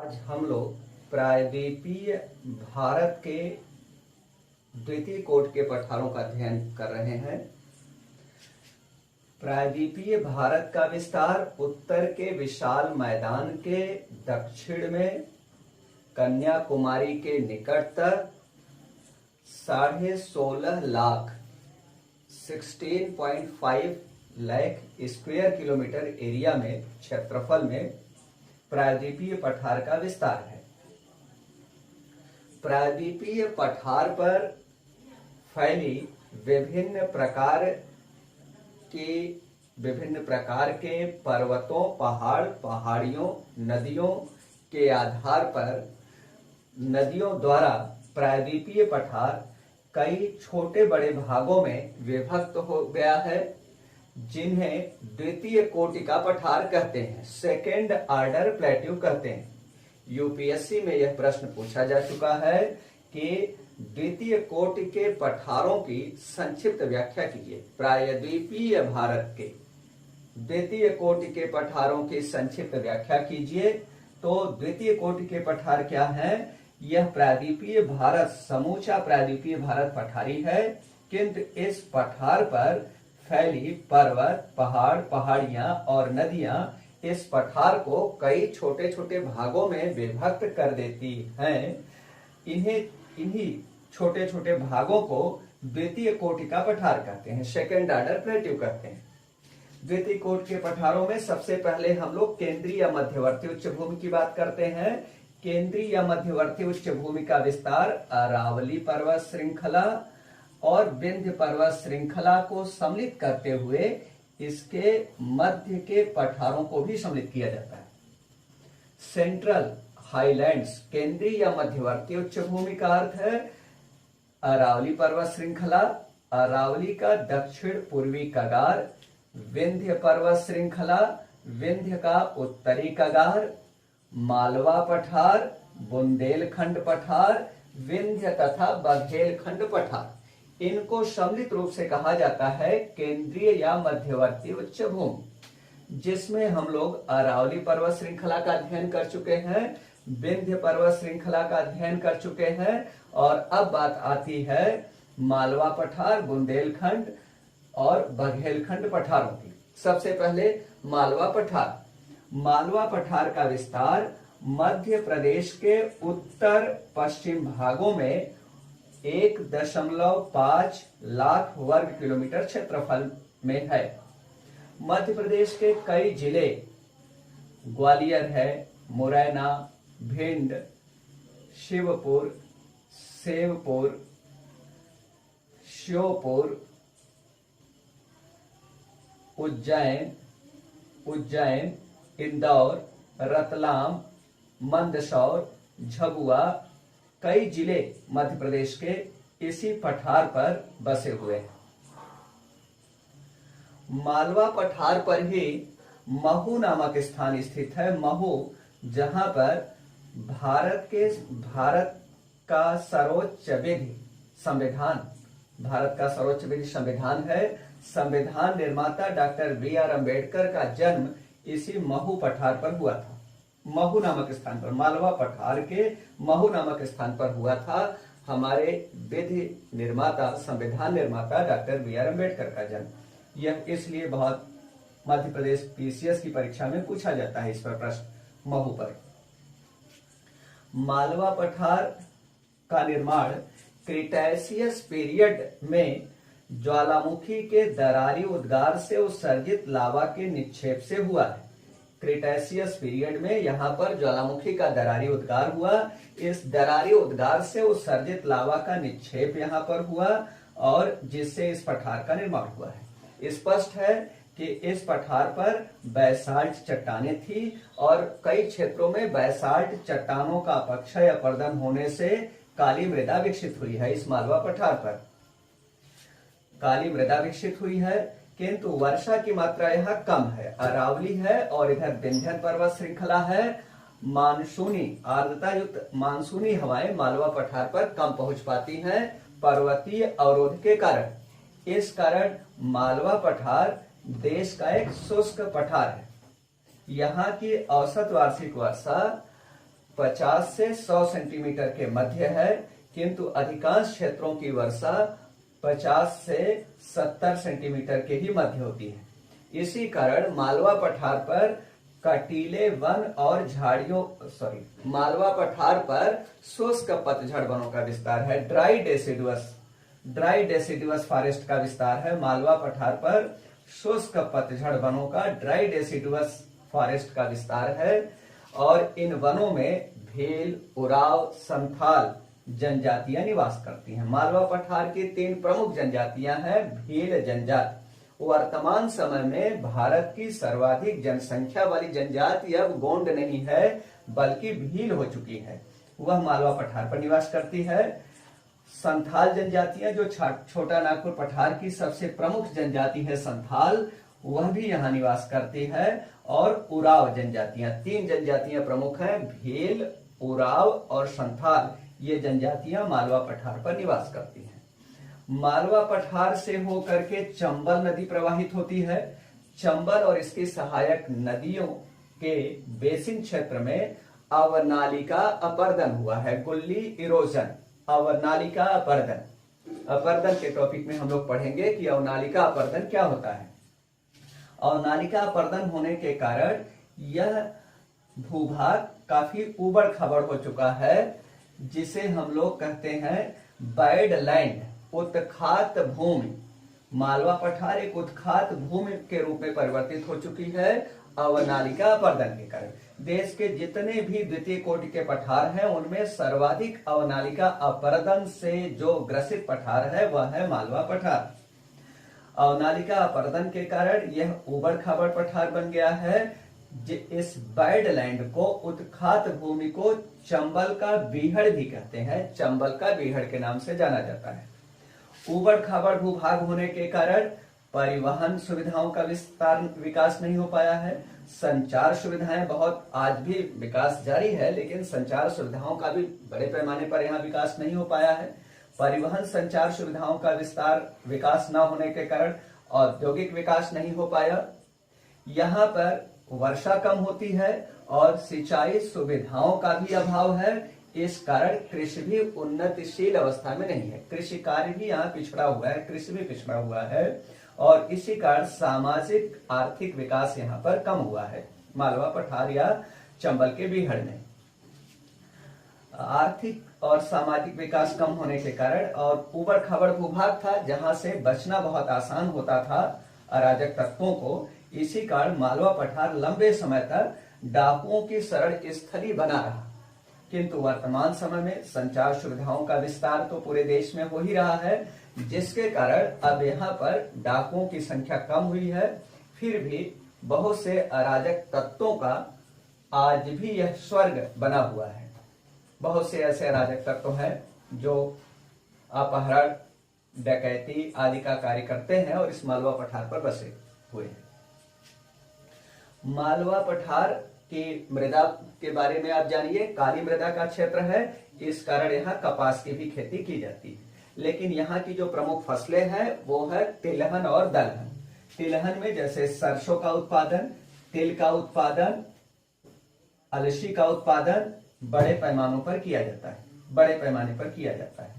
आज हम लोग प्रायद्वीपीय भारत के द्वितीय कोटि के पठारों का अध्ययन कर रहे हैं। प्रायद्वीपीय भारत का विस्तार उत्तर के विशाल मैदान के दक्षिण में कन्याकुमारी के निकट तक 16.5 lakh 16.5 lakh square kilometre area में क्षेत्रफल में प्रायद्वीपीय पठार का विस्तार है। प्रायद्वीपीय पठार पर फैली विभिन्न प्रकार के पर्वतों, पहाड़ियों, नदियों के आधार पर नदियों द्वारा प्रायद्वीपीय पठार कई छोटे बड़े भागों में विभक्त हो गया है, जिन्हें द्वितीय कोटि का पठार कहते हैं, सेकेंड ऑर्डर प्लेट्यू कहते हैं। यूपीएससी में यह प्रश्न पूछा जा चुका है कि द्वितीय कोटि के पठारों की संक्षिप्त व्याख्या कीजिए। प्रायद्वीपीय भारत के द्वितीय कोटि के पठारों की संक्षिप्त व्याख्या कीजिए। तो द्वितीय कोटि के पठार क्या हैं? यह प्रायद्वीपीय भारत, समूचा प्रायद्वीपीय भारत पठारी है, किंतु इस पठार पर फैली पर्वत, पहाड़ियां और नदियां इस पठार को कई छोटे छोटे भागों में विभक्त कर देती हैं। इन्हीं छोटे छोटे भागों को द्वितीय कोटि का पठार कहते हैं, सेकेंड ऑर्डर प्लेट्यू कहते हैं। द्वितीय कोटि के पठारों में सबसे पहले हम लोग केंद्रीय या मध्यवर्ती उच्च भूमि की बात करते हैं। केंद्रीय या मध्यवर्ती उच्च भूमि का विस्तार अरावली पर्वत श्रृंखला और विंध्य पर्वत श्रृंखला को सम्मिलित करते हुए इसके मध्य के पठारों को भी सम्मिलित किया जाता है। सेंट्रल हाईलैंड्स केंद्रीय या मध्यवर्ती उच्च भूमि का अर्थ है अरावली पर्वत श्रृंखला, अरावली का दक्षिण पूर्वी कगार, विंध्य पर्वत श्रृंखला, विंध्य का उत्तरी कगार, मालवा पठार, बुंदेलखंड पठार, विंध्य तथा बघेलखंड पठार, इनको सम्मिलित रूप से कहा जाता है केंद्रीय या मध्यवर्ती उच्च भूमि, जिसमें हम लोग अरावली पर्वत श्रृंखला का अध्ययन कर चुके हैं, विंध्य पर्वत श्रृंखला का अध्ययन कर चुके हैं और अब बात आती है मालवा पठार, बुंदेलखंड और बघेलखंड पठारों की। सबसे पहले मालवा पठार। मालवा पठार का विस्तार मध्य प्रदेश के उत्तर पश्चिम भागों में 1.5 लाख वर्ग किलोमीटर क्षेत्रफल में है। मध्य प्रदेश के कई जिले ग्वालियर है, मुरैना, भिंड, शिवपुर, सेवपुर, श्योपुर, उज्जैन, इंदौर, रतलाम, मंदसौर, झबुआ, कई जिले मध्य प्रदेश के इसी पठार पर बसे हुए हैं। मालवा पठार पर ही महू नामक स्थान स्थित है। महू, जहां पर भारत का सर्वोच्च विधि संविधान है। संविधान निर्माता डॉक्टर बी.आर. अम्बेडकर का जन्म इसी महू पठार पर हुआ था। महू नामक स्थान पर, मालवा पठार के महू नामक स्थान पर हुआ था हमारे विधि निर्माता, संविधान निर्माता डॉक्टर बी.आर. अम्बेडकर का जन्म। यह इसलिए बहुत मध्य प्रदेश पीसीएस की परीक्षा में पूछा जाता है इस पर प्रश्न, महू पर। मालवा पठार का निर्माण क्रिटेशियस पीरियड में ज्वालामुखी के दरारी उद्गार से उत्सर्जित लावा के निक्षेप से हुआ है। क्रिटेशियस पीरियड में यहाँ पर ज्वालामुखी का दरारी उद्गार हुआ। इस दरारी उद्गार से उत्सर्जित लावा का निक्षेप यहाँ पर हुआ और जिससे इस पठार का निर्माण हुआ है। स्पष्ट है कि इस पठार पर बैसाल्ट चट्टानें थी और कई क्षेत्रों में बैसाल्ट चट्टानों का अपक्षय अपर्दन होने से काली मृदा विकसित हुई है। इस मालवा पठार पर काली मृदा विकसित हुई है, किंतु वर्षा की मात्रा यहाँ कम है। अरावली है और इधर विंध्य पर्वत श्रृंखला है। मानसूनी आर्द्रता युक्त मानसूनी हवाएं मालवा पठार पर कम पहुंच पाती हैं पर्वतीय अवरोध के कारण। इस कारण मालवा पठार देश का एक शुष्क पठार है। यहाँ की औसत वार्षिक वर्षा 50 से 100 सेंटीमीटर के मध्य है, किंतु अधिकांश क्षेत्रों की वर्षा 50 से 70 सेंटीमीटर के ही मध्य होती है। इसी कारण मालवा पठार पर कटीले वन और मालवा पठार पर शुष्क पतझड़ वनों का विस्तार है। ड्राई डेसिडुअस फॉरेस्ट का विस्तार है। मालवा पठार पर शुष्क पतझड़ वनों का ड्राई डेसिडुअस फॉरेस्ट का विस्तार है और इन वनों में भील, उराव, संथाल जनजातियां निवास करती हैं। मालवा पठार की 3 प्रमुख जनजातियां हैं। भील जनजाति वर्तमान समय में भारत की सर्वाधिक जनसंख्या वाली जनजाति अब गोंड नहीं है बल्कि भील हो चुकी है, वह मालवा पठार पर निवास करती है। संथाल जनजातियां जो छोटा नागपुर पठार की सबसे प्रमुख जनजाति है संथाल, वह भी यहाँ निवास करती है। और उराव जनजातियां, 3 जनजातियां प्रमुख हैं, भील, उराव और संथाल। ये जनजातियां मालवा पठार पर निवास करती हैं। मालवा पठार से होकर के चंबल नदी प्रवाहित होती है। चंबल और इसकी सहायक नदियों के बेसिन क्षेत्र में अवनालिका अपर्दन हुआ है। गुल्ली इरोजन, अवनालिका अपर्दन के टॉपिक में हम लोग पढ़ेंगे कि अवनालिका अपर्दन क्या होता है। अवनालिका अपर्दन होने के कारण यह भूभाग काफी उबड़ खाबड़ हो चुका है, जिसे हम लोग कहते हैं बैड लैंड, उत्खात भूमि। मालवा पठार एक उत्खात भूमि के रूप में परिवर्तित हो चुकी है अवनालिका अपर्दन के कारण। देश के जितने भी द्वितीय कोटि के पठार हैं उनमें सर्वाधिक अवनालिका अपर्दन से जो ग्रसित पठार है वह है मालवा पठार। अवनालिका अपर्दन के कारण यह उबड़ खाबड़ पठार बन गया है। इस बैड लैंड को, उत्खात भूमि को चंबल का बीहड़ भी कहते हैं। चंबल का बीहड़ के नाम से जाना जाता है। उबड़ खाबड़ भूभाग होने के कारण परिवहन सुविधाओं का विकास नहीं हो पाया है। संचार सुविधाएं बहुत, आज भी विकास जारी है, लेकिन संचार सुविधाओं का भी बड़े पैमाने पर यहाँ विकास नहीं हो पाया है। परिवहन संचार सुविधाओं का विकास न होने के कारण औद्योगिक विकास नहीं हो पाया। यहाँ पर वर्षा कम होती है और सिंचाई सुविधाओं का भी अभाव है। इस कारण कृषि भी उन्नतिशील अवस्था में नहीं है। कृषि कार्य भी यहाँ पिछड़ा हुआ है, कृषि भी पिछड़ा हुआ है और इसी कारण सामाजिक आर्थिक विकास यहाँ पर कम हुआ है। मालवा पठार या चंबल के बीहड़ में आर्थिक और सामाजिक विकास कम होने के कारण और उबड़ खाबड़ भूभाग था, जहां से बचना बहुत आसान होता था अराजक तत्वों को। इसी कारण मालवा पठार लंबे समय तक डाकुओं की शरण स्थली बना रहा। किंतु वर्तमान समय में संचार सुविधाओं का विस्तार तो पूरे देश में हो ही रहा है, जिसके कारण अब यहाँ पर डाकुओं की संख्या कम हुई है। फिर भी बहुत से अराजक तत्वों का आज भी यह स्वर्ग बना हुआ है। बहुत से ऐसे अराजक तत्व हैं जो अपहरण, डकैती आदि का कार्य करते हैं और इस मालवा पठार पर बसे हुए हैं। मालवा पठार की मृदा के बारे में आप जानिए। काली मृदा का क्षेत्र है, इस कारण यहाँ कपास की भी खेती की जाती है। लेकिन यहाँ की जो प्रमुख फसलें हैं वो है तिलहन और दलहन। तिलहन में जैसे सरसों का उत्पादन, तिल का उत्पादन, अलसी का उत्पादन बड़े पैमानों पर किया जाता है, बड़े पैमाने पर किया जाता है।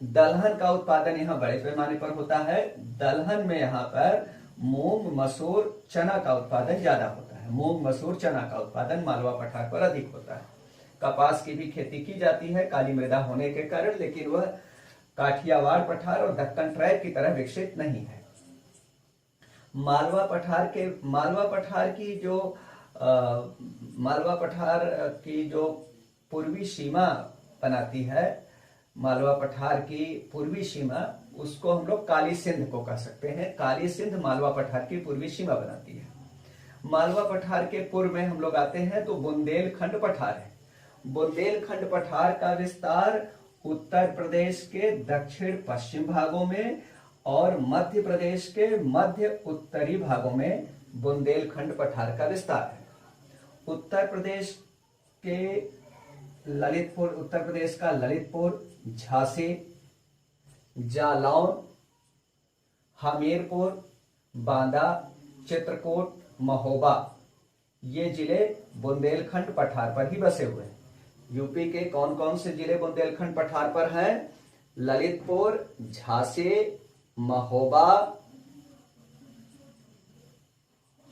दलहन का उत्पादन यहाँ बड़े पैमाने पर होता है। दलहन में यहाँ पर मूंग, मसूर, चना का उत्पादन ज्यादा होता है। मूंग, मसूर, चना का उत्पादन मालवा पठार पर अधिक होता है। कपास की भी खेती की जाती है काली मृदा होने के कारण, लेकिन वह काठियावाड़ पठार और दक्कन ट्राइब की तरह विकसित नहीं है। मालवा पठार की जो पूर्वी सीमा बनाती है, मालवा पठार की पूर्वी सीमा, उसको हम लोग काली सिंध को कह सकते हैं। काली सिंध मालवा पठार की पूर्वी सीमा बनाती है। मालवा पठार के पूर्व में हम लोग आते हैं तो बुंदेलखंड पठार है। बुंदेलखंड पठार का विस्तार उत्तर प्रदेश के दक्षिण पश्चिम भागों में और मध्य प्रदेश के मध्य उत्तरी भागों में बुंदेलखंड पठार का विस्तार है। उत्तर प्रदेश का ललितपुर, झांसी, जालौन, हमीरपुर, बांदा, चित्रकूट, महोबा, ये जिले बुंदेलखंड पठार पर ही बसे हुए हैं। यूपी के कौन कौन से जिले बुंदेलखंड पठार पर हैं? ललितपुर, झांसी, महोबा,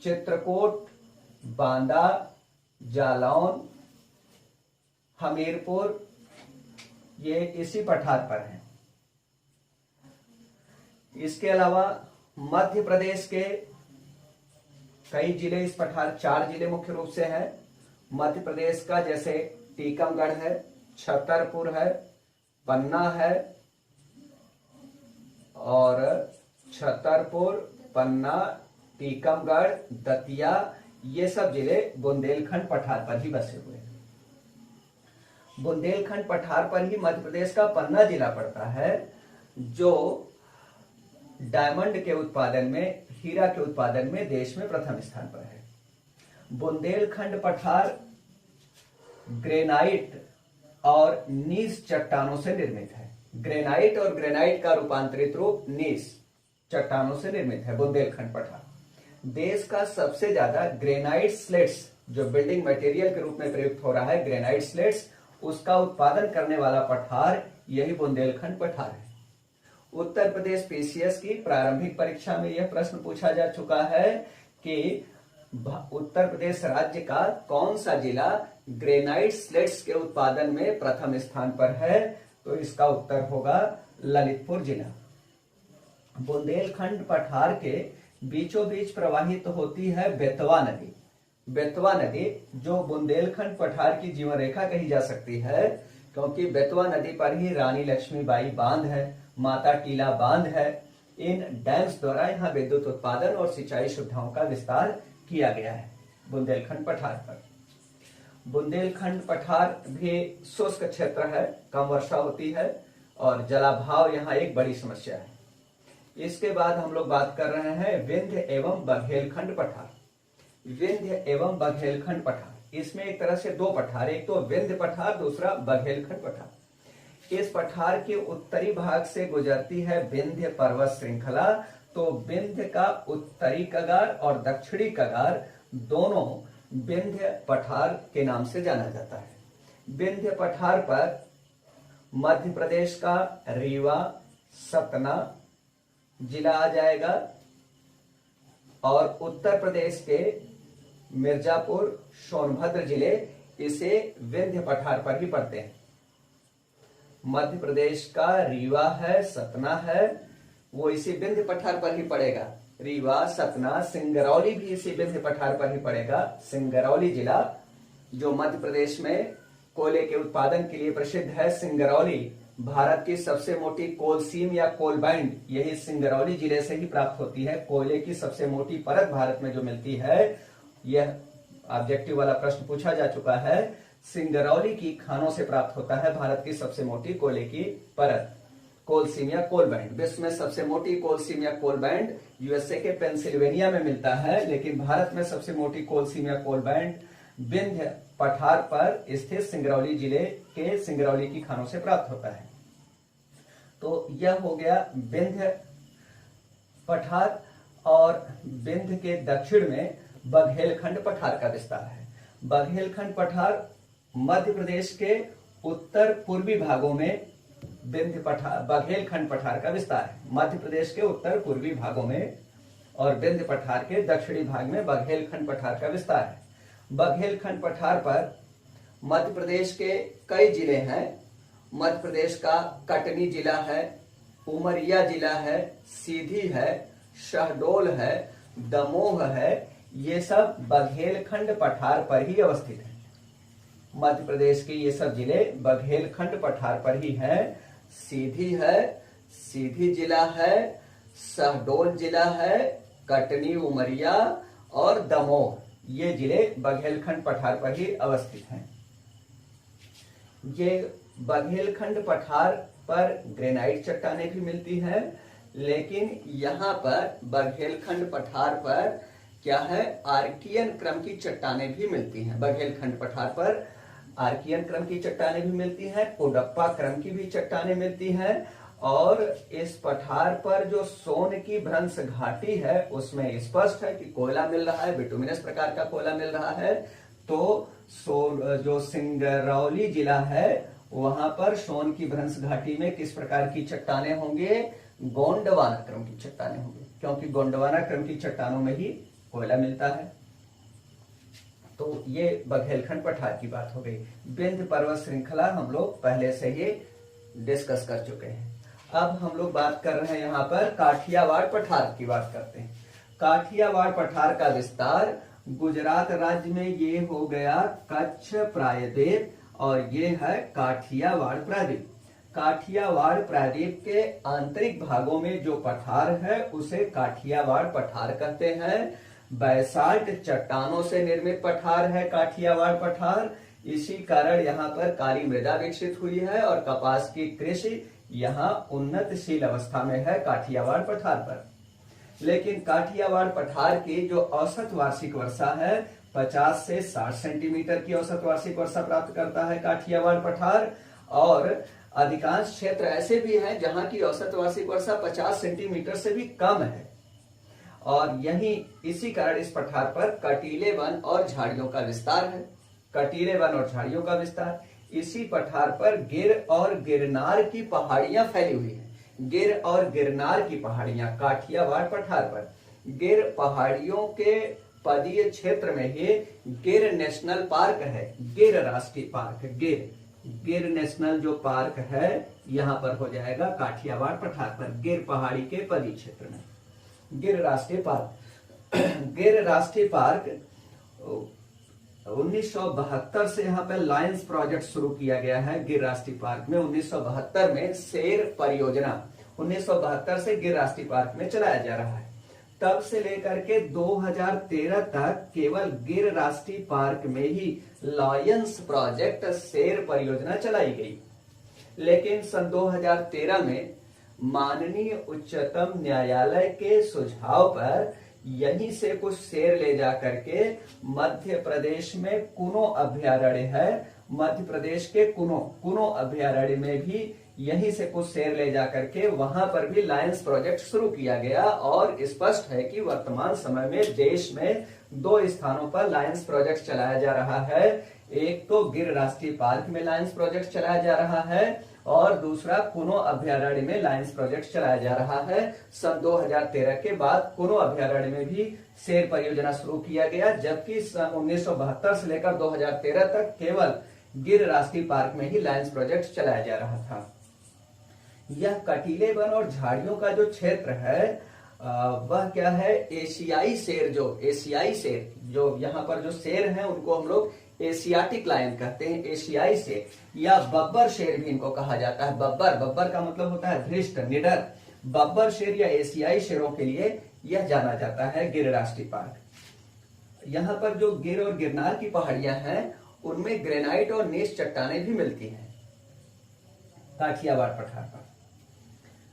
चित्रकूट, बांदा, जालौन, हमीरपुर, ये इसी पठार पर हैं। इसके अलावा मध्य प्रदेश के कई जिले इस पठार, 4 जिले मुख्य रूप से हैं मध्य प्रदेश का, जैसे टीकमगढ़ है, छतरपुर है, पन्ना है, और छतरपुर, पन्ना, टीकमगढ़, दतिया, ये सब जिले बुंदेलखंड पठार पर ही बसे हुए हैं। बुंदेलखंड पठार पर ही मध्य प्रदेश का पन्ना जिला पड़ता है, जो डायमंड के उत्पादन में, हीरा के उत्पादन में देश में प्रथम स्थान पर है। बुंदेलखंड पठार ग्रेनाइट और नीस चट्टानों से निर्मित है। ग्रेनाइट और ग्रेनाइट का रूपांतरित रूप नीस चट्टानों से निर्मित है बुंदेलखंड पठार। देश का सबसे ज्यादा ग्रेनाइट स्लेट्स, जो बिल्डिंग मटेरियल के रूप में प्रयुक्त हो रहा है, ग्रेनाइट स्लेट्स, उसका उत्पादन करने वाला पठार यही बुंदेलखंड पठार है। उत्तर प्रदेश पीसीएस की प्रारंभिक परीक्षा में यह प्रश्न पूछा जा चुका है कि उत्तर प्रदेश राज्य का कौन सा जिला ग्रेनाइट स्लेट्स के उत्पादन में प्रथम स्थान पर है, तो इसका उत्तर होगा ललितपुर जिला। बुंदेलखंड पठार के बीचों बीच प्रवाहित होती है बेतवा नदी। बेतवा नदी, जो बुंदेलखंड पठार की जीवन रेखा कही जा सकती है, क्योंकि बेतवा नदी पर ही रानी लक्ष्मीबाई बांध है, माता टीला बांध है। इन डैम्स द्वारा यहाँ विद्युत उत्पादन और सिंचाई सुविधाओं का विस्तार किया गया है बुंदेलखंड पठार पर। बुंदेलखंड पठार भी शुष्क क्षेत्र है, कम वर्षा होती है और जलाभाव यहाँ एक बड़ी समस्या है। इसके बाद हम लोग बात कर रहे हैं विंध्य एवं बघेलखंड पठार। विंध्य एवं बघेलखंड पठार, इसमें एक तरह से 2 पठार, एक तो विंध्य पठार, दूसरा बघेलखंड पठार। इस पठार के उत्तरी भाग से गुजरती है विंध्य पर्वत श्रृंखला। तो विंध्य का उत्तरी कगार और दक्षिणी कगार दोनों विंध्य पठार के नाम से जाना जाता है। विंध्य पठार पर मध्य प्रदेश का रीवा, सतना जिला आ जाएगा और उत्तर प्रदेश के मिर्जापुर, सोनभद्र जिले इसे विंध्य पठार पर ही पड़ते हैं। मध्य प्रदेश का रीवा है, सतना है, वो इसी विंध्य पठार पर ही पड़ेगा। रीवा, सतना, सिंगरौली भी इसी विंध्य पठार पर ही पड़ेगा। सिंगरौली जिला, जो मध्य प्रदेश में कोयले के उत्पादन के लिए प्रसिद्ध है, सिंगरौली भारत की सबसे मोटी कोल सीम या कोल बैंड यही सिंगरौली जिले से ही प्राप्त होती है। कोयले की सबसे मोटी परत भारत में जो मिलती है, यह ऑब्जेक्टिव वाला प्रश्न पूछा जा चुका है, सिंगरौली की खानों से प्राप्त होता है भारत की सबसे मोटी कोयले की परत, कोल सीम या कोल बैंड। विश्व में सबसे मोटी कोल सीम या कोल बैंड यूएसए के पेंसिल्वेनिया में मिलता है, लेकिन भारत में सबसे मोटी कोल सीम या कोल बैंड विंध्य पठार पर स्थित सिंगरौली जिले के सिंगरौली की खानों से प्राप्त होता है। तो यह हो गया विंध्य पठार। और विंध्य के दक्षिण में बघेलखंड पठार का विस्तार है। बघेलखंड पठार मध्य प्रदेश के उत्तर पूर्वी भागों में विंध्य पठार, बघेलखंड पठार का विस्तार है। मध्य प्रदेश के उत्तर पूर्वी भागों में और विंध्य पठार के दक्षिणी भाग में बघेलखंड पठार का विस्तार है। बघेलखंड पठार पर मध्य प्रदेश के कई जिले हैं। मध्य प्रदेश का कटनी जिला है, उमरिया जिला है, सीधी है, शहडोल है, दमोह है, ये सब बघेलखंड पठार पर ही अवस्थित है। मध्य प्रदेश के ये सब जिले बघेलखंड पठार पर ही हैं। सीधी है, सीधी जिला है, शहडोल जिला है, कटनी, उमरिया और दमोह, ये जिले बघेलखंड पठार पर ही अवस्थित हैं। ये बघेलखंड पठार पर ग्रेनाइट चट्टानें भी मिलती हैं, लेकिन यहाँ पर बघेलखंड पठार पर क्या है, आर्कियन क्रम की चट्टानें भी मिलती हैं। बघेलखंड पठार पर आर्कियन क्रम की चट्टानें भी मिलती हैं, कोडप्पा क्रम की भी चट्टानें मिलती हैं। और इस पठार पर जो सोन की भ्रंश घाटी है, उसमें स्पष्ट है कि कोयला मिल रहा है, बिटुमिनस प्रकार का कोयला मिल रहा है। तो जो सिंगरौली जिला है वहां पर सोन की भ्रंश घाटी में किस प्रकार की चट्टाने होंगे? गोंडवाना क्रम की चट्टाने होंगी, क्योंकि गोंडवाना क्रम की चट्टानों में ही कोयला मिलता है। तो ये बघेलखंड पठार की बात हो गई। विंध्य पर्वत श्रृंखला हम लोग पहले से ही डिस्कस कर चुके हैं। अब हम लोग बात कर रहे हैं यहाँ पर काठियावाड़ पठार की बात करते हैं। काठियावाड़ पठार का विस्तार गुजरात राज्य में ये हो गया कच्छ प्रायद्वीप, और ये है काठियावाड़ प्रायद्वीप। काठियावाड़ प्रायद्वीप के आंतरिक भागों में जो पठार है उसे काठियावाड़ पठार कहते हैं। बैसाल्ट चट्टानों से निर्मित पठार है काठियावाड़ पठार। इसी कारण यहाँ पर काली मृदा विकसित हुई है और कपास की कृषि यहाँ उन्नतशील अवस्था में है काठियावाड़ पठार पर। लेकिन काठियावाड़ पठार की जो औसत वार्षिक वर्षा है 50 से 60 सेंटीमीटर की औसत वार्षिक वर्षा प्राप्त करता है काठियावाड़ पठार, और अधिकांश क्षेत्र ऐसे भी हैं जहां की औसत वार्षिक वर्षा 50 सेंटीमीटर से भी कम है। और यही इसी कारण इस पठार पर कटीले वन और झाड़ियों का विस्तार है। कटीले वन और झाड़ियों का विस्तार। इसी पठार पर गिर और गिरनार की पहाड़ियां फैली हुई हैं। गिर और गिरनार की पहाड़ियां काठियावाड़ पठार पर। गिर पहाड़ियों के पदीय क्षेत्र में ही गिर नेशनल पार्क है, गिर राष्ट्रीय पार्क। गिर नेशनल जो पार्क है यहाँ पर हो जाएगा काठियावाड़ पठार पर, गिर पहाड़ी के पदीय क्षेत्र में गिर राष्ट्रीय पार्क। गिर राष्ट्रीय पार्क 1972 से यहाँ पे लायंस प्रोजेक्ट शुरू किया गया है। गिर राष्ट्रीय पार्क में 1972 में शेर परियोजना 1972 से गिर राष्ट्रीय पार्क में चलाया जा रहा है। तब से लेकर के 2013 तक केवल गिर राष्ट्रीय पार्क में ही लायंस प्रोजेक्ट शेर परियोजना चलाई गई। लेकिन सन 2013 में माननीय उच्चतम न्यायालय के सुझाव पर यहीं से कुछ शेर ले जाकर के मध्य प्रदेश में कुनो अभ्यारण्य है, मध्य प्रदेश के कुनो अभ्यारण्य में भी यहीं से कुछ शेर ले जाकर के वहां पर भी लायंस प्रोजेक्ट शुरू किया गया। और स्पष्ट है कि वर्तमान समय में देश में 2 स्थानों पर लायंस प्रोजेक्ट चलाया जा रहा है। एक तो गिर राष्ट्रीय पार्क में लायंस प्रोजेक्ट चलाया जा रहा है और दूसरा कुनो अभ्यारण्य में लायंस प्रोजेक्ट चलाया जा रहा है। सन 2013 के बाद कुनो अभ्यारण्य में भी शेर परियोजना शुरू किया गया, जबकि सन 1972 से लेकर 2013 तक केवल गिर राष्ट्रीय पार्क में ही लायंस प्रोजेक्ट चलाया जा रहा था। यह कटीले वन और झाड़ियों का जो क्षेत्र है वह क्या है? एशियाई शेर जो यहाँ पर जो शेर हैं उनको हम लोग एशियाटिक लायन कहते हैं। एशियाई शेर या बब्बर शेर भी इनको कहा जाता है। बब्बर का मतलब होता है धृष्ट, निडर। बब्बर शेर या एशियाई शेरों के लिए यह जाना जाता है गिर राष्ट्रीय पार्क। यहाँ पर जो गिर और गिरनार की पहाड़ियां हैं उनमें ग्रेनाइट और नीस चट्टानें भी मिलती हैं काठियावाड़ पठार पर।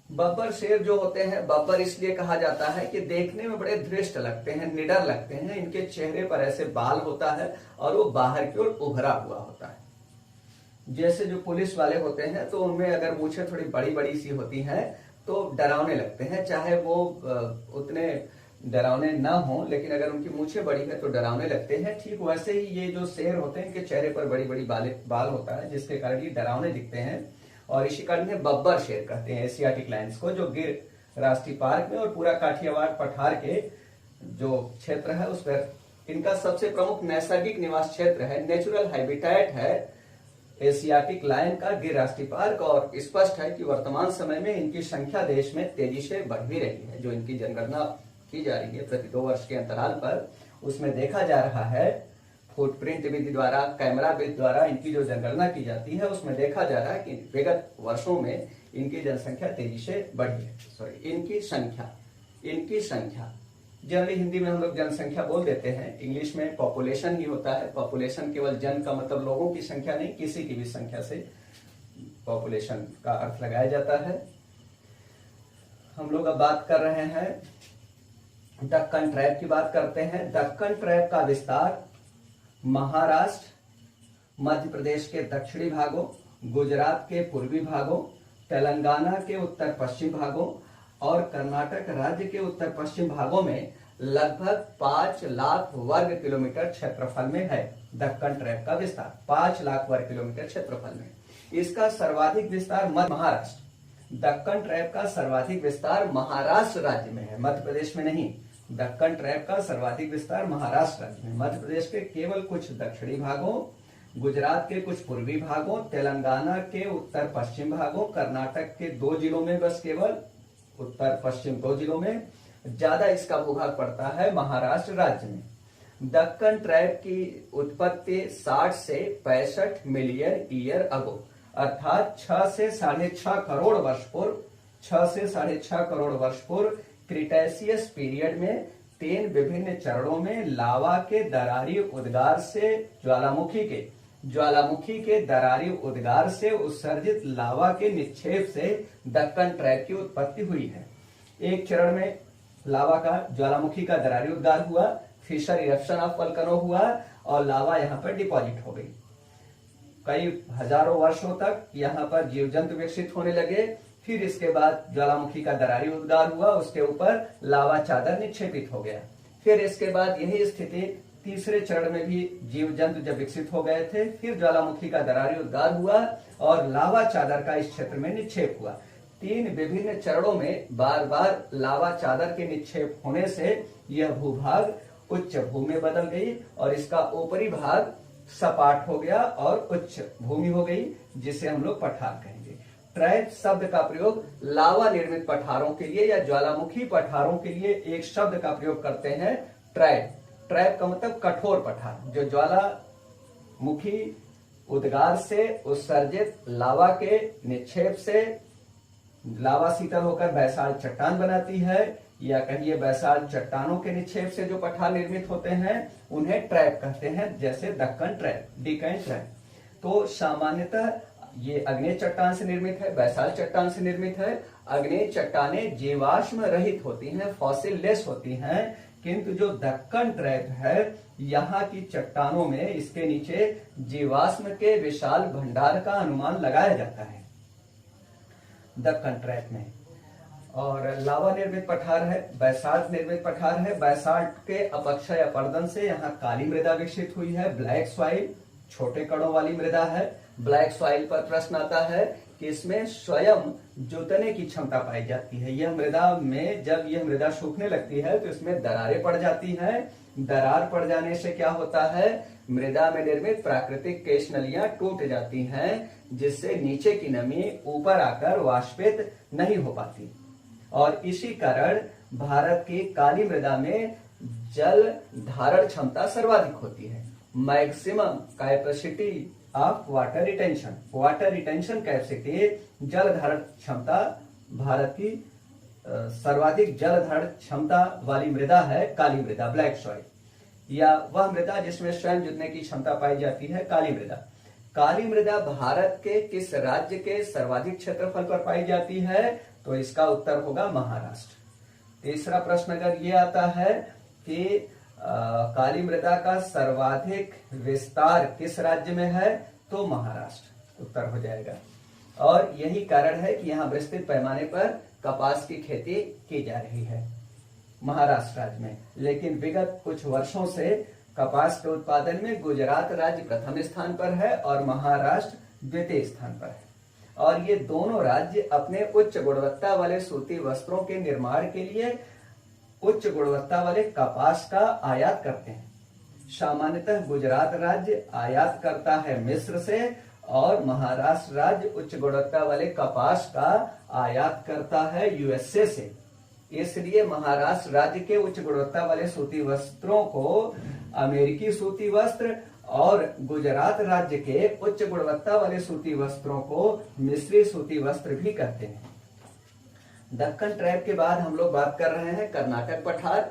बब्बर शेर जो होते हैं, बब्बर इसलिए कहा जाता है कि देखने में बड़े धृष्ट लगते हैं, निडर लगते हैं। इनके चेहरे पर ऐसे बाल होता है और वो बाहर की ओर उभरा हुआ होता है। जैसे जो पुलिस वाले होते हैं तो उनमें अगर मूछें थोड़ी बड़ी बड़ी सी होती हैं तो डरावने लगते हैं, चाहे वो उतने डरावने ना हो, लेकिन अगर उनकी मूछें बड़ी है तो डरावने लगते हैं। ठीक वैसे ही ये जो शेर होते हैं इनके चेहरे पर बड़ी बड़ी बाल होता है, जिसके कारण ये डरावने दिखते हैं और इसी कारण बब्बर शेर कहते हैं एशियाटिक लायंस को, जो गिर राष्ट्रीय पार्क में और पूरा काठियावाड़ पठार के जो क्षेत्र है उस पर इनका सबसे प्रमुख नैसर्गिक निवास क्षेत्र है, नेचुरल हैबिटेट है एशियाटिक लायन का गिर राष्ट्रीय पार्क। और स्पष्ट है कि वर्तमान समय में इनकी संख्या देश में तेजी से बढ़ भी रही है। जो इनकी जनगणना की जा रही है प्रति 2 वर्ष के अंतराल पर, उसमें देखा जा रहा है फुटप्रिंट विधि द्वारा, कैमरा विधि द्वारा इनकी जो जनगणना की जाती है उसमें देखा जा रहा है कि विगत वर्षों में इनकी जनसंख्या तेजी से बढ़ी है। इनकी संख्या जनरली हिंदी में हम लोग जनसंख्या बोल देते हैं, इंग्लिश में पॉपुलेशन ही होता है। पॉपुलेशन केवल जन का मतलब लोगों की संख्या नहीं, किसी की भी संख्या से पॉपुलेशन का अर्थ लगाया जाता है। हम लोग अब बात कर रहे हैं दक्कन ट्रैप की बात करते हैं। दक्कन ट्रैप का विस्तार महाराष्ट्र, मध्य प्रदेश के दक्षिणी भागों, गुजरात के पूर्वी भागों, तेलंगाना के उत्तर पश्चिम भागों और कर्नाटक राज्य के उत्तर पश्चिम भागों में लगभग 5 लाख वर्ग किलोमीटर क्षेत्रफल में है। दक्कन ट्रैप का विस्तार 5 लाख वर्ग किलोमीटर क्षेत्रफल में। इसका सर्वाधिक विस्तार मध्य महाराष्ट्र, दक्कन ट्रैप का सर्वाधिक विस्तार महाराष्ट्र राज्य में है, मध्य प्रदेश में नहीं। दक्कन ट्रैप का सर्वाधिक विस्तार महाराष्ट्र राज्य में, मध्य प्रदेश के केवल कुछ दक्षिणी भागों, गुजरात के कुछ पूर्वी भागों, तेलंगाना के उत्तर पश्चिम भागों, कर्नाटक के 2 जिलों में, बस केवल उत्तर पश्चिम 2 जिलों में ज्यादा इसका भूभाग पड़ता है महाराष्ट्र राज्य में। दक्कन ट्रैप की उत्पत्ति 60 से 65 मिलियन ईयर अगो अर्थात 6 से 6.5 करोड़ वर्ष पूर्व, 6 से 6.5 करोड़ वर्ष पूर्व क्रिटेशियस पीरियड में 3 विभिन्न चरणों में लावा के दरारी उद्गार से ज्वालामुखी के दरारी उद्गार से उत्सर्जित लावा के निक्षेप से दक्कन ट्रैप की उत्पत्ति हुई है। एक चरण में लावा का ज्वालामुखी का दरारी उद्गार हुआ, फिशर इरप्शन ऑफ वोल्केनो हुआ और लावा यहाँ पर डिपॉजिट हो गई। कई हजारों वर्षों तक यहाँ पर जीव जंतु विकसित होने लगे। फिर इसके बाद ज्वालामुखी का दरारी उद्गार हुआ, उसके ऊपर लावा चादर निक्षेपित हो गया। फिर इसके बाद यही स्थिति तीसरे चरण में भी जीव जंतु जब विकसित हो गए थे, फिर ज्वालामुखी का दरारी उद्गार हुआ और लावा चादर का इस क्षेत्र में निक्षेप हुआ। 3 विभिन्न चरणों में बार बार लावा चादर के निक्षेप होने से यह भूभाग उच्च भूमि बदल गई और इसका ऊपरी भाग सपाट हो गया और उच्च भूमि हो गई, जिसे हम लोग पठार कहेंगे। ट्रैप शब्द का प्रयोग लावा निर्मित पठारों के लिए या ज्वालामुखी पठारों के लिए एक शब्द का प्रयोग करते हैं, ट्रैप। ट्रैप का मतलब कठोर पठार, जो ज्वालामुखी उद्गार से उत्सर्जित लावा के निक्षेप से लावा शीतल होकर बैसाल्ट चट्टान बनाती है, या कहिए बैसाल्ट चट्टानों के निक्षेप से जो पठार निर्मित होते हैं उन्हें ट्रैप कहते हैं, जैसे दक्कन ट्रैप, डिकैन ट्रैप। तो सामान्यतः ये अग्नेय चट्टान से निर्मित है, बैसाल्ट चट्टान से निर्मित है। अग्नेय चट्टानें जीवाश्म रहित होती हैं, फॉसिल लेस होती हैं, किंतु जो दक्कन ट्रैप है यहाँ की चट्टानों में इसके नीचे जीवाश्म के विशाल भंडार का अनुमान लगाया जाता है दक्कन ट्रैप में। और लावा निर्मित पठार है, बैसाल्ट निर्मित पठार है। बैसाल्ट के अपक्षय अपर्दन से यहाँ काली मृदा विकसित हुई है, ब्लैक सॉइल, छोटे कणों वाली मृदा है। ब्लैक सॉइल पर प्रश्न आता है कि इसमें स्वयं जोतने की क्षमता पाई जाती है। यह मृदा में जब यह मृदा सूखने लगती है तो इसमें दरारें पड़ जाती हैं। दरार पड़ जाने से क्या होता है, मृदा में निर्मित प्राकृतिक केशनलियां टूट जाती हैं, जिससे नीचे की नमी ऊपर आकर वाष्पित नहीं हो पाती। और इसी कारण भारत की काली मृदा में जल धारण क्षमता सर्वाधिक होती है। Maximum capacity of water retention capacity, जल धारण क्षमता, भारत की सर्वाधिक जल धारण क्षमता वाली मृदा है काली मृदा, ब्लैक सॉइल, या वह मृदा जिसमें स्वयं जुतने की क्षमता पाई जाती है, काली मृदा। काली मृदा भारत के किस राज्य के सर्वाधिक क्षेत्रफल पर पाई जाती है, तो इसका उत्तर होगा महाराष्ट्र। तीसरा प्रश्न अगर ये आता है कि काली मृदा का सर्वाधिक विस्तार किस राज्य में है, तो महाराष्ट्र उत्तर हो जाएगा। और यही कारण है कि यहाँ विस्तृत पैमाने पर कपास की खेती की जा रही है महाराष्ट्र राज्य में। लेकिन विगत कुछ वर्षों से कपास के उत्पादन में गुजरात राज्य प्रथम स्थान पर है और महाराष्ट्र द्वितीय स्थान पर है। और ये दोनों राज्य अपने उच्च गुणवत्ता वाले सूती वस्त्रों के निर्माण के लिए उच्च गुणवत्ता वाले कपास का आयात करते हैं। सामान्यतः गुजरात राज्य आयात करता है मिस्र से और महाराष्ट्र राज्य उच्च गुणवत्ता वाले कपास का आयात करता है यूएसए से। इसलिए महाराष्ट्र राज्य के उच्च गुणवत्ता वाले सूती वस्त्रों को अमेरिकी सूती वस्त्र और गुजरात राज्य के उच्च गुणवत्ता वाले सूती वस्त्रों को मिस्री सूती वस्त्र भी कहते हैं। दक्कन ट्रैप के बाद हम लोग बात कर रहे हैं कर्नाटक पठार।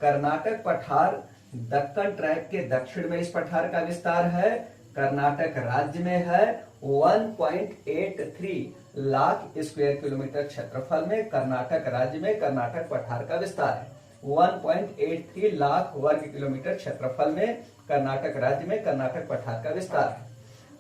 कर्नाटक पठार दक्कन ट्रैप के दक्षिण में इस पठार का विस्तार है। कर्नाटक राज्य में है 1.83 लाख स्क्वायर किलोमीटर क्षेत्रफल में कर्नाटक राज्य में कर्नाटक पठार का विस्तार है। 1.83 लाख वर्ग किलोमीटर क्षेत्रफल में कर्नाटक राज्य में कर्नाटक पठार का विस्तार है।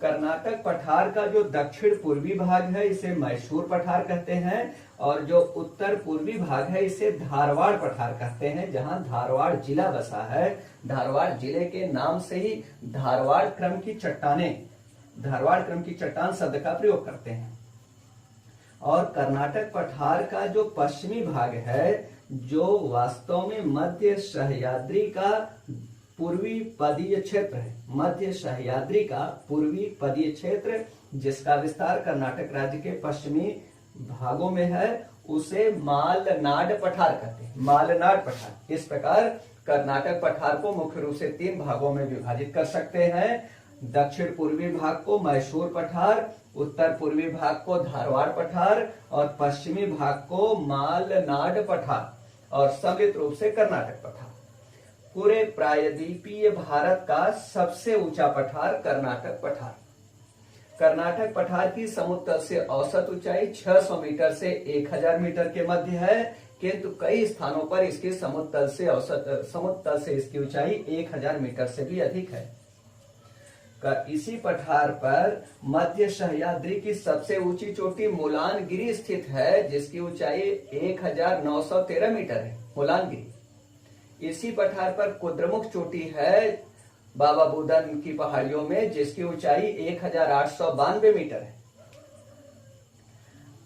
कर्नाटक पठार का जो दक्षिण पूर्वी भाग है इसे मैसूर पठार कहते हैं, और जो उत्तर पूर्वी भाग है इसे धारवाड़ पठार कहते हैं, जहां धारवाड़ जिला बसा है। धारवाड़ जिले के नाम से ही धारवाड़ क्रम की चट्टान शब्द का प्रयोग करते हैं। और कर्नाटक पठार का जो पश्चिमी भाग है, जो वास्तव में मध्य सह्याद्री का पूर्वी पदीय क्षेत्र है, मध्य सह्याद्री का पूर्वी पदीय क्षेत्र, जिसका विस्तार कर्नाटक राज्य के पश्चिमी भागों में है, उसे मालनाड पठार कहते हैं। मालनाड पठार। इस प्रकार कर्नाटक पठार को मुख्य रूप से 3 भागों में विभाजित कर सकते हैं। दक्षिण पूर्वी भाग को मैसूर पठार, उत्तर पूर्वी भाग को धारवाड़ पठार और पश्चिमी भाग को मालनाड पठार, और सम्मिलित रूप से कर्नाटक पठार। पूरे प्रायद्वीपीय भारत का सबसे ऊंचा पठार कर्नाटक पठार। कर्नाटक पठार की समुद्र तल से औसत ऊंचाई 600 मीटर से 1000 मीटर के मध्य है, किंतु कई स्थानों पर इसकी समुद्र तल से इसकी ऊंचाई 1000 मीटर से भी अधिक है। इसी पठार पर मध्य सह्याद्री की सबसे ऊंची चोटी मुलानगिरी स्थित है, जिसकी ऊंचाई 1913 मीटर है। मुलानगिरी। इसी पठार पर कुद्रेमुख चोटी है बाबा बुदन की पहाड़ियों में, जिसकी ऊंचाई 1892 मीटर है।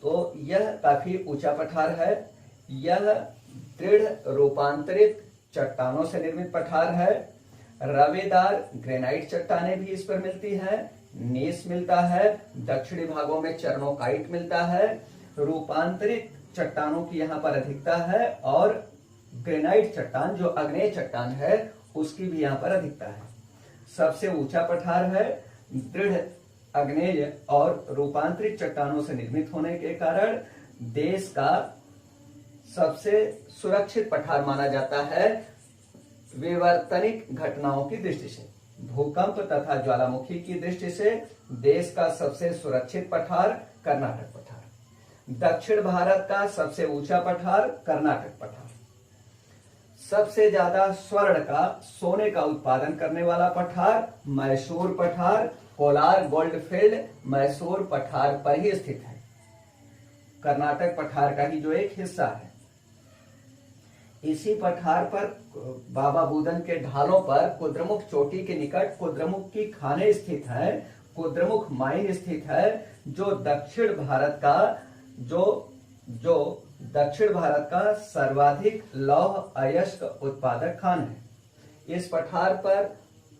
तो यह काफी ऊंचा पठार है। यह दृढ़ रूपांतरित चट्टानों से निर्मित पठार है। रवेदार ग्रेनाइट चट्टानें भी इस पर मिलती हैं। नीस मिलता है। दक्षिणी भागों में चर्नोकाइट मिलता है। रूपांतरित चट्टानों की यहाँ पर अधिकता है, और ग्रेनाइट चट्टान जो आग्नेय चट्टान है उसकी भी यहाँ पर अधिकता है। सबसे ऊंचा पठार है। दृढ़ आग्नेय और रूपांतरित चट्टानों से निर्मित होने के कारण देश का सबसे सुरक्षित पठार माना जाता है विवर्तनिक घटनाओं की दृष्टि से। भूकंप तथा ज्वालामुखी की दृष्टि से देश का सबसे सुरक्षित पठार कर्नाटक पठार। दक्षिण भारत का सबसे ऊंचा पठार कर्नाटक पठार। सबसे ज्यादा स्वर्ण का, सोने का उत्पादन करने वाला पठार मैसूर पठार। कोलार गोल्डफील्ड मैसूर पठार पर ही स्थित है। कर्नाटक पठार का ही जो एक हिस्सा है। इसी पठार पर बाबा बुदन के ढालों पर कुद्रेमुख चोटी के निकट कुद्रेमुख की खानें स्थित है। कुद्रेमुख माइन स्थित है, जो दक्षिण भारत का सर्वाधिक लौह अयस्क उत्पादक खान है। इस पठार पर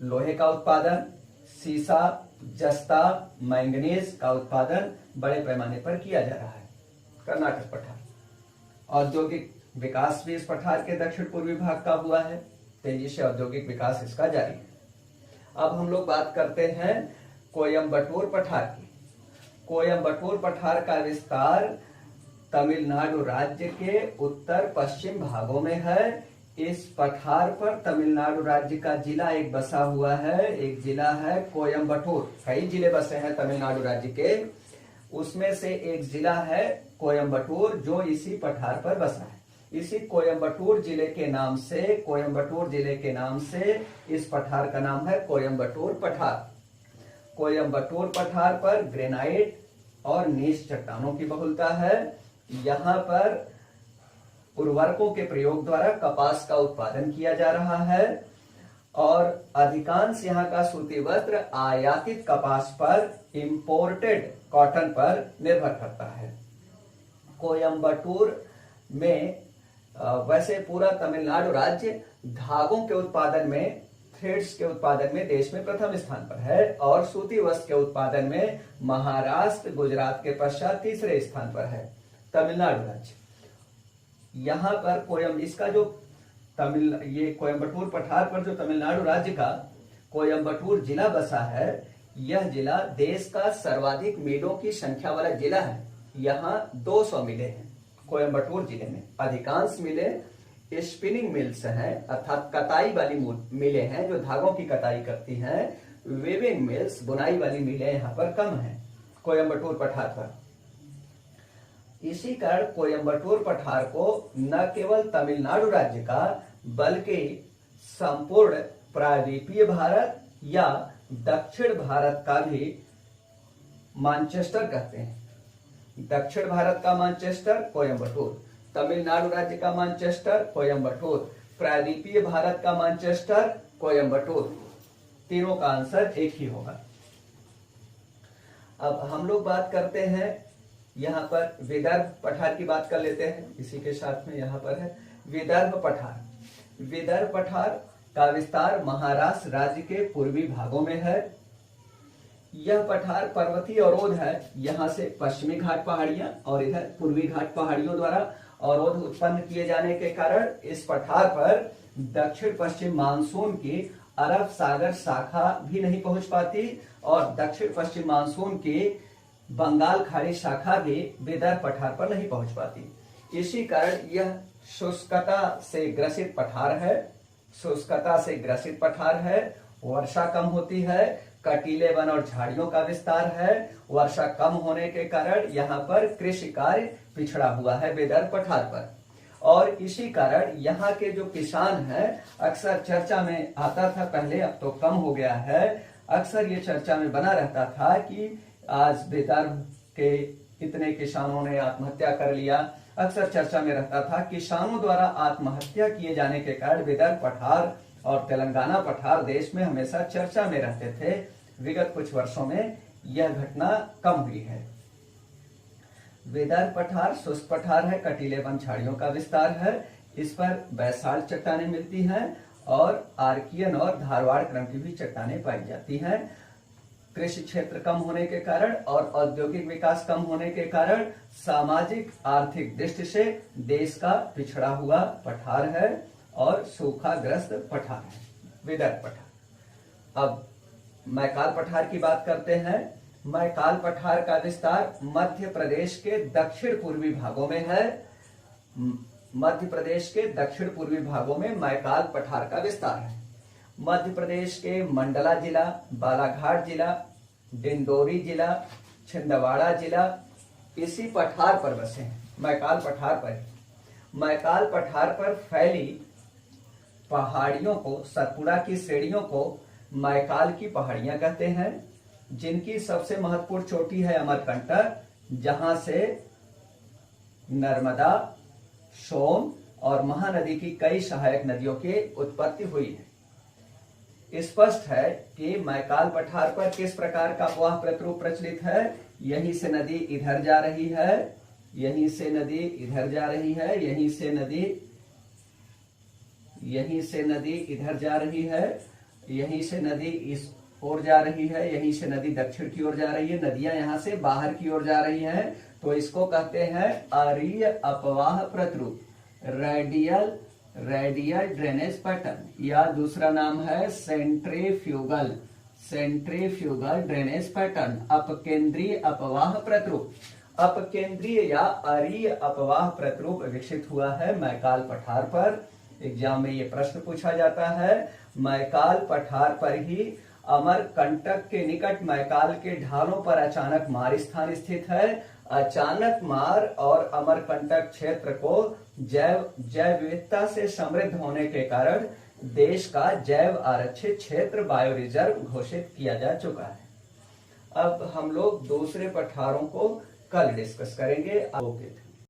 लोहे का उत्पादन, सीसा, जस्ता, मैंगनीज का उत्पादन बड़े पैमाने पर किया जा रहा है। कर्नाटक पठार। औद्योगिक विकास भी इस पठार के दक्षिण पूर्वी भाग का हुआ है। तेजी से औद्योगिक विकास इसका जारी है। अब हम लोग बात करते हैं कोयम्बटूर पठार की। कोयम्बटूर पठार का विस्तार तमिलनाडु राज्य के उत्तर पश्चिम भागों में है। इस पठार पर तमिलनाडु राज्य का जिला एक बसा हुआ है। एक जिला है कोयम्बटूर। कई जिले बसे हैं तमिलनाडु राज्य के, उसमें से एक जिला है कोयम्बटूर जो इसी पठार पर बसा है। इसी कोयम्बटूर जिले के नाम से इस पठार का नाम है कोयम्बटूर पठार। कोयम्बटूर पठार पर ग्रेनाइट और नीस चट्टानों की बहुलता है। यहाँ पर उर्वरकों के प्रयोग द्वारा कपास का उत्पादन किया जा रहा है, और अधिकांश यहाँ का सूती वस्त्र आयातित कपास पर, इंपोर्टेड कॉटन पर निर्भर करता है। कोयम्बटूर में वैसे पूरा तमिलनाडु राज्य धागों के उत्पादन में, थ्रेड्स के उत्पादन में देश में प्रथम स्थान पर है, और सूती वस्त्र के उत्पादन में महाराष्ट्र, गुजरात के पश्चात तीसरे स्थान पर है तमिलनाडु राज्य। यहाँ पर इसका जो ये कोयम्बटूर पठार पर जो तमिलनाडु राज्य का कोयम्बटूर जिला बसा है, यह जिला देश का सर्वाधिक मिलों की संख्या वाला जिला है। यहाँ 200 मिलें हैं कोयम्बटूर जिले में। अधिकांश मिलें स्पिनिंग मिल्स हैं, अर्थात कताई वाली मिलें हैं जो धागों की कताई करती हैं। वेविंग मिल्स, बुनाई वाली मिलें यहाँ पर कम हैं कोयम्बटूर पठार पर। इसी कारण कोयम्बटूर पठार को न केवल तमिलनाडु राज्य का बल्कि संपूर्ण प्रायद्वीपीय भारत या दक्षिण भारत का भी मानचेस्टर कहते हैं। दक्षिण भारत का मानचेस्टर कोयम्बटूर, तमिलनाडु राज्य का मानचेस्टर कोयम्बटूर, प्रायद्वीपीय भारत का मानचेस्टर कोयम्बटूर। तीनों का आंसर एक ही होगा। अब हम लोग बात करते हैं यहाँ पर विदर्भ पठार की बात कर लेते हैं। इसी के साथ में यहाँ पर है विदर्भ पठार। विदर्भ पठार का विस्तार महाराष्ट्र राज्य के पूर्वी भागों में है। यह पठार पर्वतीय अवरोध है। यहाँ से पश्चिमी घाट पहाड़ियां और इधर पूर्वी घाट पहाड़ियों द्वारा अवरोध उत्पन्न किए जाने के कारण इस पठार पर दक्षिण पश्चिम मानसून की अरब सागर शाखा भी नहीं पहुंच पाती और दक्षिण पश्चिम मानसून की बंगाल खाड़ी शाखा भी विदर्भ पठार पर नहीं पहुंच पाती। इसी कारण यह शुष्कता से ग्रसित पठार है। शुष्कता से ग्रसित पठार है। वर्षा कम होती है। कटीले वन और झाड़ियों का विस्तार है। वर्षा कम होने के कारण यहाँ पर कृषि कार्य पिछड़ा हुआ है विदर्भ पठार पर। और इसी कारण यहाँ के जो किसान हैं अक्सर चर्चा में आता था पहले, अब तो कम हो गया है। अक्सर ये चर्चा में बना रहता था कि आज विदर्भ के इतने किसानों ने आत्महत्या कर लिया। अक्सर चर्चा में रहता था किसानों द्वारा आत्महत्या किए जाने के कारण विदर्भ पठार और तेलंगाना पठार देश में हमेशा चर्चा में रहते थे। विगत कुछ वर्षों में यह घटना कम हुई है। विदर्भ पठार शुष्क पठार है। कटीले वन झाड़ियों का विस्तार है। इस पर बैसाल्ट चट्टानें मिलती हैं और आर्कियन और धारवाड़ क्रम की भी चट्टानें पाई जाती हैं। कृषि क्षेत्र कम होने के कारण और औद्योगिक विकास कम होने के कारण सामाजिक आर्थिक दृष्टि से देश का पिछड़ा हुआ पठार है और सूखाग्रस्त पठार है विदर्भ पठार। अब मैकाल पठार की बात करते हैं। मैकाल पठार का विस्तार मध्य प्रदेश के दक्षिण पूर्वी भागों में है। मध्य प्रदेश के दक्षिण पूर्वी भागों में मैकाल पठार का विस्तार है। मध्य प्रदेश के मंडला जिला, बालाघाट जिला, डिंडोरी जिला, छिंदवाड़ा जिला इसी पठार पर बसे हैं। मैकाल पठार पर मैकाल पठार पर फैली पहाड़ियों को, सतपुड़ा की श्रेणियों को मैकाल की पहाड़ियां कहते हैं, जिनकी सबसे महत्वपूर्ण चोटी है अमरकंटक, जहां से नर्मदा, सोन और महानदी की कई सहायक नदियों की उत्पत्ति हुई है। स्पष्ट है कि मैकाल पठार पर किस प्रकार का प्रवाह प्रतिरूप प्रचलित है। यहीं से नदी इधर जा रही है, यहीं से नदी इधर जा रही है, यहीं से नदी इधर जा रही है, यहीं से नदी इस ओर जा रही है, यहीं से नदी दक्षिण की ओर जा रही है। नदियां यहां से बाहर की ओर जा रही हैं, तो इसको कहते हैं अरीय अपवाह प्रतिरूप, रेडियल ड्रेनेज पैटर्न, या दूसरा नाम है सेंट्रीफ्यूगल ड्रेनेज पैटर्न, अपकेंद्रीय अपवाह प्रतिरूप। अपकेंद्रीय या अरीय अपवाह प्रतिरूप विकसित हुआ है मैकाल पठार पर। एग्जाम में ये प्रश्न पूछा जाता है। मैकाल पठार पर ही अमरकंटक के निकट मैकाल के ढालों पर अचानक मार स्थान स्थित है। अचानक मार और अमरकंटक क्षेत्र को जैव विविधता से समृद्ध होने के कारण देश का जैव आरक्षित क्षेत्र बायो रिजर्व घोषित किया जा चुका है। अब हम लोग दूसरे पठारों को कल डिस्कस करेंगे। ओके।